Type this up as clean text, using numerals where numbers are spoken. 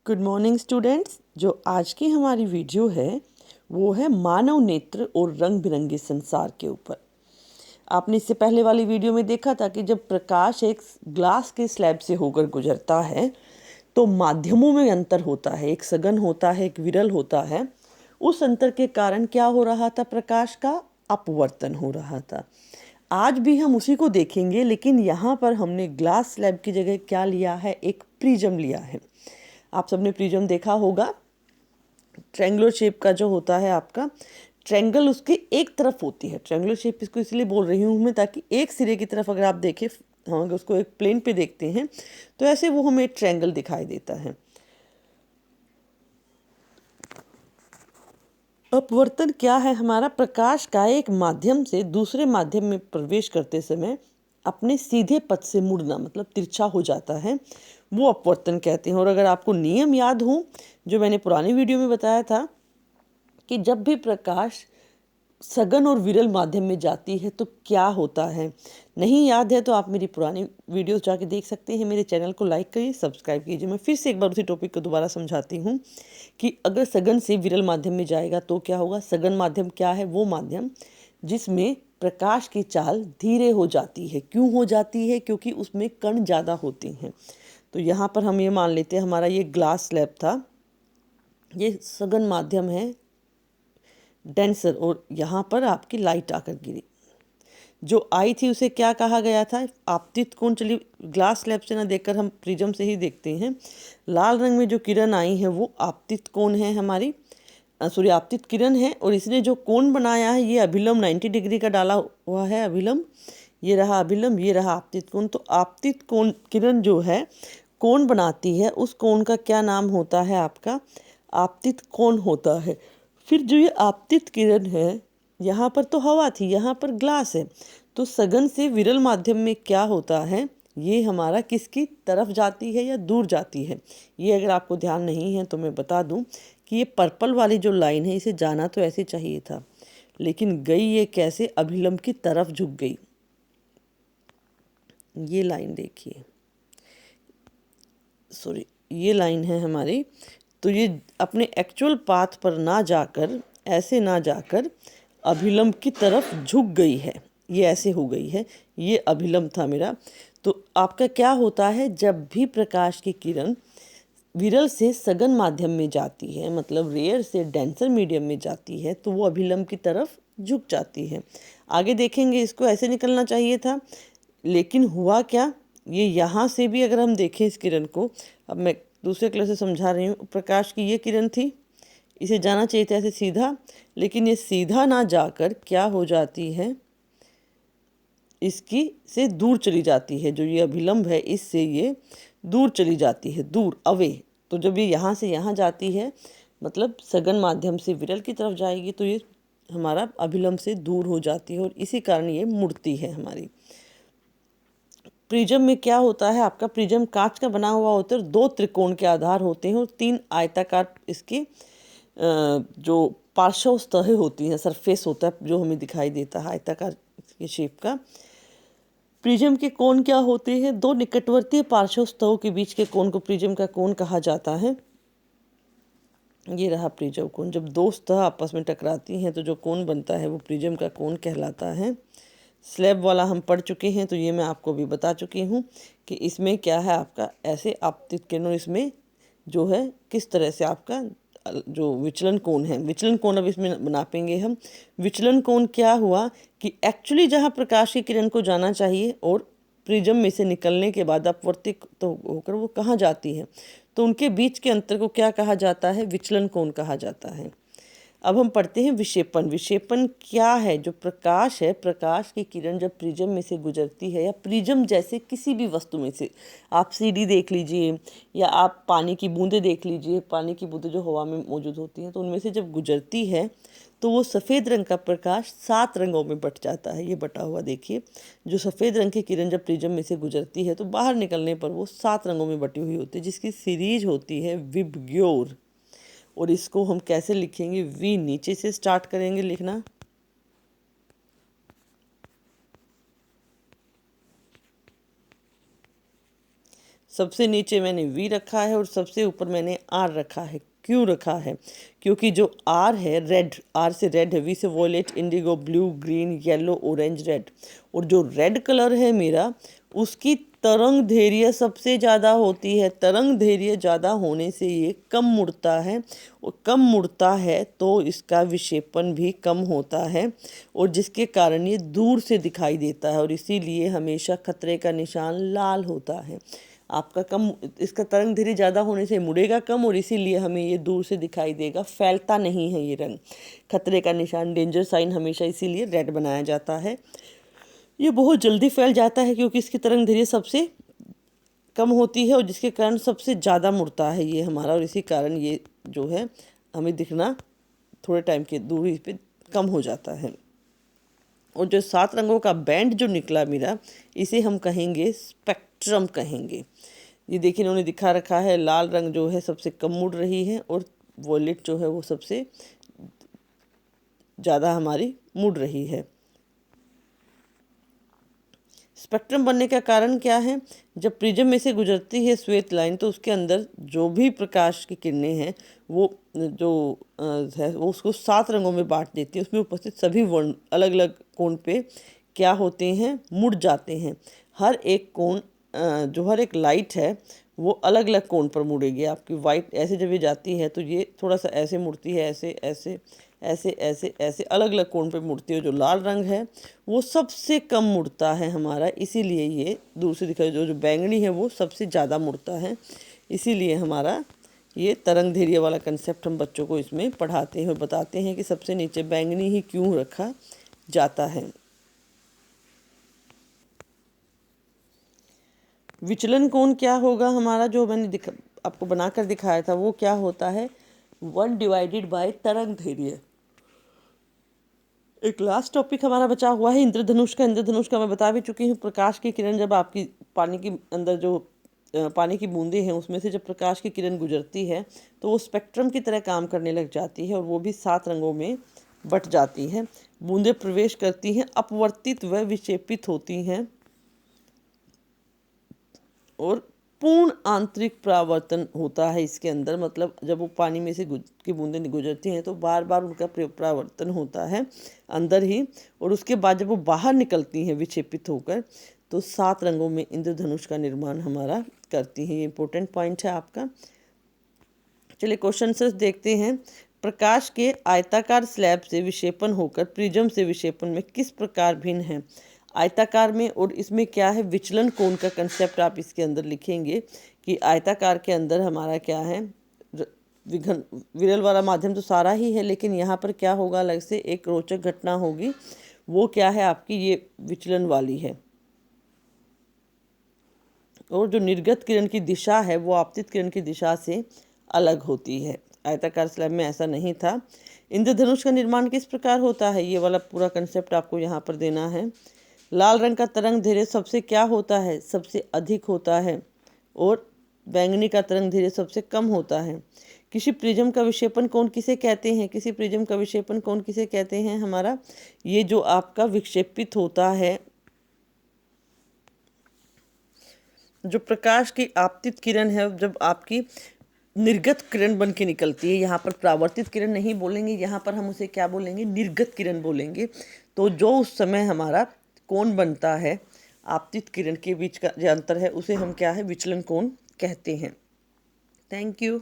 Good morning students. जो आज की हमारी वीडियो है वो है मानव नेत्र और रंग बिरंगे संसार के ऊपर। आपने इससे पहले वाली वीडियो में देखा था कि जब प्रकाश एक ग्लास के स्लैब से होकर गुजरता है तो माध्यमों में अंतर होता है, एक सघन होता है, एक विरल होता है। उस अंतर के कारण क्या हो रहा था? प्रकाश का अपवर्तन हो रहा था। आज भी हम उसी को देखेंगे, लेकिन यहाँ पर हमने ग्लास स्लैब की जगह क्या लिया है? एक प्रिज्म लिया है। आप सबने प्रिज्म देखा होगा। ट्रायंगुलर शेप का जो होता है आपका, ट्रायंगल उसके एक तरफ होती है। ट्रायंगुलर शेप इसको इसलिए बोल रही हूँ मैं ताकि एक सिरे की तरफ अगर आप देखें, हम अगर उसको एक प्लेन पे देखते हैं तो ऐसे वो हमें एक ट्रायंगल दिखाई देता है। अपवर्तन क्या है? हमारा प्रकाश का एक माध्यम से दूसरे माध्यम में प्रवेश करते समय अपने सीधे पथ से मुड़ना, मतलब तिरछा हो जाता है, वो अपवर्तन कहते हैं। और अगर आपको नियम याद हो जो मैंने पुरानी वीडियो में बताया था कि जब भी प्रकाश सघन और विरल माध्यम में जाती है तो क्या होता है, नहीं याद है तो आप मेरी पुरानी वीडियोस जाके देख सकते हैं। मेरे चैनल को लाइक करिए, सब्सक्राइब कीजिए। मैं फिर से एक बार उसी टॉपिक को दोबारा समझाती हूँ कि अगर सघन से विरल माध्यम में जाएगा तो क्या होगा। सघन माध्यम क्या है? वो माध्यम जिसमें प्रकाश की चाल धीरे हो जाती है। क्यों हो जाती है? क्योंकि उसमें कण ज़्यादा होते हैं। तो यहाँ पर हम ये मान लेते हैं हमारा ये ग्लास स्लैब था, ये सघन माध्यम है, डेंसर, और यहाँ पर आपकी लाइट आकर गिरी। जो आई थी उसे क्या कहा गया था? आपतित कोण। चलिए ग्लास स्लैब से ना देखकर हम प्रिज्म से ही देखते हैं। लाल रंग में जो किरण आई है वो आपतित कोण है हमारी, सॉरी आपतित किरण है। और इसने जो कोण बनाया है ये अभिलंब 90 डिग्री का डाला हुआ है, अभिलंब। ये रहा अभिलंब, ये रहा आपतित कोण। तो आपतित कोण किरण जो है कोण बनाती है, उस कोण का क्या नाम होता है? आपका आपतित कोण होता है। फिर जो ये आपतित किरण है, यहाँ पर तो हवा थी, यहाँ पर ग्लास है, तो सघन से विरल माध्यम में क्या होता है? ये हमारा किसकी तरफ जाती है या दूर जाती है? ये अगर आपको ध्यान नहीं है तो मैं बता दूं कि ये पर्पल वाली जो लाइन है इसे जाना तो ऐसे चाहिए था, लेकिन गई ये कैसे? अभिलंब की तरफ झुक गई। ये लाइन देखिए, सॉरी ये लाइन है हमारी। तो ये अपने एक्चुअल पाथ पर ना जाकर, ऐसे ना जाकर अभिलंब की तरफ झुक गई है। ये ऐसे हो गई है, ये अभिलंब था मेरा। तो आपका क्या होता है? जब भी प्रकाश की किरण विरल से सघन माध्यम में जाती है, मतलब रेयर से डेंसर मीडियम में जाती है, तो वो अभिलंब की तरफ झुक जाती है। आगे देखेंगे, इसको ऐसे निकलना चाहिए था, लेकिन हुआ क्या? ये यहाँ से भी अगर हम देखें इस किरण को, अब मैं दूसरे कलर से समझा रही हूँ। प्रकाश की ये किरण थी, इसे जाना चाहिए था ऐसे सीधा, लेकिन ये सीधा ना जाकर क्या हो जाती है? इसकी से दूर चली जाती है। जो ये अभिलंब है इससे ये दूर चली जाती है, दूर, अवे। तो जब ये यहाँ से यहाँ जाती है, मतलब सघन माध्यम से विरल की तरफ जाएगी, तो ये हमारा अभिलंब से दूर हो जाती है और इसी कारण ये मुड़ती है हमारी। प्रिज्म में क्या होता है? आपका प्रिज्म कांच का बना हुआ होता है, दो त्रिकोण के आधार होते हैं और तीन आयताकार इसके जो पार्श्व सतहें होती हैं, सरफेस होता है जो हमें दिखाई देता है आयताकार के शेप का। प्रिज्म के कोण क्या होते हैं? दो निकटवर्ती पार्श्व सतहों के बीच के कोण को प्रिज्म का कोण कहा जाता है। ये रहा प्रिज्म कोण। जब दो सतह आपस में टकराती हैं तो जो कोण बनता है वो प्रिज्म का कोण कहलाता है। स्लैब वाला हम पढ़ चुके हैं, तो ये मैं आपको भी बता चुकी हूँ कि इसमें क्या है आपका, ऐसे आपतित किरण, इसमें जो है किस तरह से आपका जो विचलन कोण है, विचलन कोण अब इसमें नापेंगे हम। विचलन कोण क्या हुआ कि एक्चुअली जहाँ प्रकाश की किरण को जाना चाहिए और प्रिज्म में से निकलने के बाद अपवर्तित तो होकर वो कहाँ जाती है, तो उनके बीच के अंतर को क्या कहा जाता है? विचलन कोण कहा जाता है। अब हम पढ़ते हैं विक्षेपण। विक्षेपण क्या है? जो प्रकाश है, प्रकाश की किरण जब प्रिज्म में से गुजरती है या प्रिज्म जैसे किसी भी वस्तु में से, आप सीढ़ी देख लीजिए या आप पानी की बूंदें देख लीजिए, पानी की बूंदें जो हवा में मौजूद होती हैं, तो उनमें से जब गुजरती है तो वो सफ़ेद रंग का प्रकाश 7 रंगों में बट जाता है। ये बटा हुआ देखिए, जो सफ़ेद रंग की किरण जब प्रिज्म में से गुजरती है तो बाहर निकलने पर वो 7 रंगों में बटी हुई होती है, जिसकी सीरीज होती है विबग्योर। और इसको हम कैसे लिखेंगे? वी नीचे से स्टार्ट करेंगे लिखना, सबसे नीचे मैंने वी रखा है और सबसे ऊपर मैंने आर रखा है। क्यों रखा है? क्योंकि जो आर है रेड, आर से रेड है, वी से violet, indigo, blue, green, yellow, orange, red, और जो रेड कलर है मेरा उसकी तरंग धैर्य सबसे ज़्यादा होती है। तरंग धैर्य ज़्यादा होने से ये कम मुड़ता है, और कम मुड़ता है तो इसका विक्षेपण भी कम होता है, और जिसके कारण ये दूर से दिखाई देता है, और इसीलिए हमेशा खतरे का निशान लाल होता है। आपका कम, इसका तरंग धैर्य ज़्यादा होने से मुड़ेगा कम, और इसीलिए हमें ये दूर से दिखाई देगा, फैलता नहीं है ये रंग। खतरे का निशान, डेंजर साइन, हमेशा इसीलिए रेड बनाया जाता है। ये बहुत जल्दी फैल जाता है क्योंकि इसकी तरंग धैर्य सबसे कम होती है, और जिसके कारण सबसे ज़्यादा मुड़ता है ये हमारा, और इसी कारण ये जो है हमें दिखना थोड़े टाइम की दूरी पे कम हो जाता है। और जो 7 रंगों का बैंड जो निकला मेरा, इसे हम कहेंगे स्पेक्ट्रम कहेंगे। ये देखिए इन्होंने दिखा रखा है, लाल रंग जो है सबसे कम मुड़ रही है, और वॉयलेट जो है वो सबसे ज़्यादा हमारी मुड़ रही है। स्पेक्ट्रम बनने का कारण क्या है? जब प्रिज्म में से गुजरती है श्वेत लाइन, तो उसके अंदर जो भी प्रकाश की किरणें हैं वो जो है वो उसको 7 रंगों में बांट देती है। उसमें उपस्थित सभी वर्ण अलग अलग कोण पे क्या होते हैं? मुड़ जाते हैं। हर एक कोण जो हर एक लाइट है वो अलग अलग कोण पर मुड़ेगी। आपकी वाइट ऐसे जब ये जाती है तो ये थोड़ा सा ऐसे मुड़ती है, ऐसे ऐसे ऐसे ऐसे ऐसे अलग अलग कोण पे मुड़ती है। जो लाल रंग है वो सबसे कम मुड़ता है हमारा, इसीलिए ये दूर से दिखाई, जो बैंगनी है वो सबसे ज़्यादा मुड़ता है। इसीलिए हमारा ये तरंग धैर्य वाला कंसेप्ट हम बच्चों को इसमें पढ़ाते हैं और बताते हैं कि सबसे नीचे बैंगनी ही क्यों रखा जाता है। विचलन कोण क्या होगा हमारा? जो मैंने आपको बनाकर दिखाया था वो क्या होता है? 1 डिवाइडेड बाय तरंग धैर्य। एक लास्ट टॉपिक हमारा बचा हुआ है इंद्रधनुष का। इंद्रधनुष का मैं बता भी चुकी हूँ। प्रकाश की किरण जब आपकी पानी के अंदर जो पानी की बूंदें हैं उसमें से जब प्रकाश की किरण गुजरती है तो वो स्पेक्ट्रम की तरह काम करने लग जाती है, और वो भी 7 रंगों में बट जाती है। बूंदें प्रवेश करती हैं, अपवर्तित व विक्षेपित होती हैं, और पूर्ण आंतरिक परावर्तन होता है इसके अंदर। मतलब जब वो पानी में से की बूंदें गुजरती हैं तो बार बार उनका परावर्तन होता है अंदर ही, और उसके बाद जब वो बाहर निकलती हैं विक्षेपित होकर तो 7 रंगों में इंद्रधनुष का निर्माण हमारा करती हैं। ये इंपॉर्टेंट पॉइंट है आपका। चलिए क्वेश्चन आंसर्स देखते हैं। प्रकाश के आयताकार स्लैब से विक्षेपण होकर प्रिज्म से विक्षेपण में किस प्रकार भिन्न है? आयताकार में, और इसमें क्या है? विचलन कोण का कंसेप्ट आप इसके अंदर लिखेंगे कि आयताकार के अंदर हमारा क्या है? विघन विरल वाला माध्यम तो सारा ही है, लेकिन यहाँ पर क्या होगा? अलग से एक रोचक घटना होगी। वो क्या है? आपकी ये विचलन वाली है, और जो निर्गत किरण की दिशा है वो आपतित किरण की दिशा से अलग होती है। आयताकार स्लैब में ऐसा नहीं था। इंद्रधनुष का निर्माण किस प्रकार होता है? ये वाला पूरा कंसेप्ट आपको यहाँ पर देना है। लाल रंग का तरंग धैर्य सबसे क्या होता है? सबसे अधिक होता है, और बैंगनी का तरंग धैर्य सबसे कम होता है। किसी प्रिज्म का विक्षेपण कोण किसे कहते हैं? किसी प्रिज्म का विक्षेपण कोण किसे कहते हैं हमारा? ये जो आपका विक्षेपित होता है, जो प्रकाश की आपतित किरण है, जब आपकी निर्गत किरण बन के निकलती है, यहाँ पर परावर्तित किरण नहीं बोलेंगे, यहाँ पर हम उसे क्या बोलेंगे? निर्गत किरण बोलेंगे। तो जो उस समय हमारा कोण बनता है आपतित किरण के बीच का जो अंतर है उसे हम क्या है? विचलन कोण कहते हैं। Thank you.